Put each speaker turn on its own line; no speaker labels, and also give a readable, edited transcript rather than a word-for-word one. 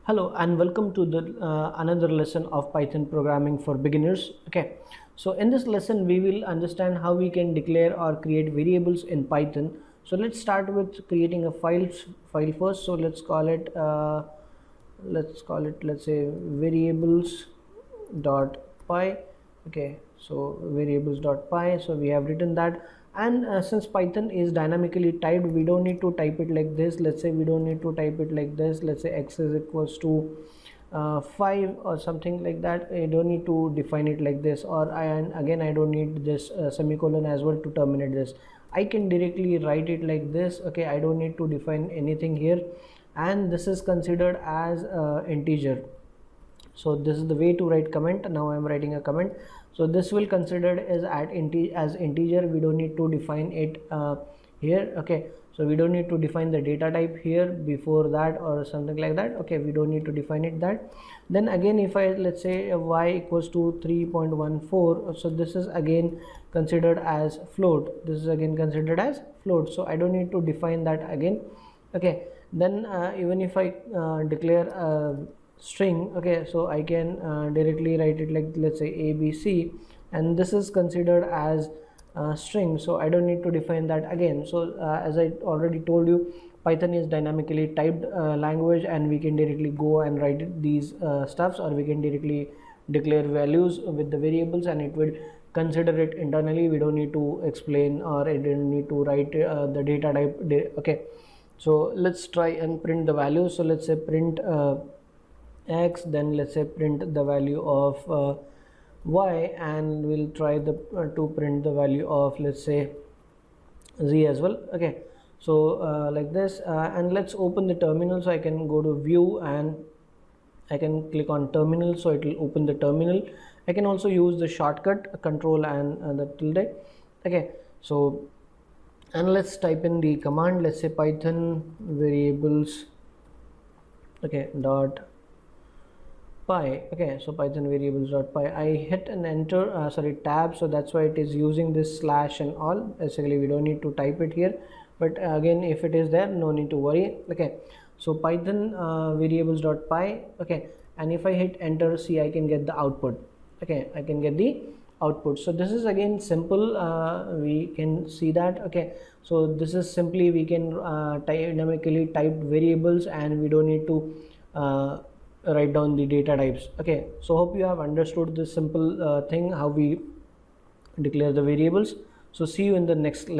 Hello and welcome to the another lesson of Python programming for beginners. Okay, so in this lesson we will understand how we can declare or create variables in Python. So let's start with creating a file first. So let's say variables dot py. Okay, so variables dot py. So we have written that, and since Python is dynamically typed, we don't need to type it like this. Let's say we don't need to type it like this. Let's say x is equals to 5 or something like that. I don't need to define it like this, and again I don't need this semicolon as well to terminate this. I can directly write it like this. Okay, I don't need to define anything here, and this is considered as integer. So this is the way to write comment. Now I am writing a comment. So this will considered as integer. We don't need to define it here. Okay, so we don't need to define the data type here before that or something like that. Okay, we don't need to define it that. Then again, if I let's say y equals to 3.14, so this is again considered as float. This is again considered as float, so I don't need to define that again. Okay, then even if I declare string, okay, so I can directly write it like, let's say ABC, and this is considered as string, so I don't need to define that again. So as I already told you, Python is dynamically typed language, and we can directly go and write these stuffs, or we can directly declare values with the variables and it will consider it internally. We don't need to explain, or I don't need to write the data type. Okay, so let's try and print the value. So let's say print x, then let's say print the value of y, and we'll try to print the value of, let's say, z as well. Okay, so like this, and let's open the terminal. So I can go to view and I can click on terminal, so it will open the terminal. I can also use the shortcut control and the tilde. Okay, so and let's type in the command. Let's say python variables, okay, dot py. Okay, so python variables dot py. I hit an enter, tab, so that's why it is using this slash and all. Basically we don't need to type it here, but again if it is there, no need to worry. Okay, so python variables dot py. Okay, and if I hit enter, see, I can get the output. Okay, I can get the output. So this is again simple. We can see that. Okay, so this is simply we can dynamically type variables, and we don't need to write down the data types. Okay, so hope you have understood this simple thing, how we declare the variables. So see you in the next lesson.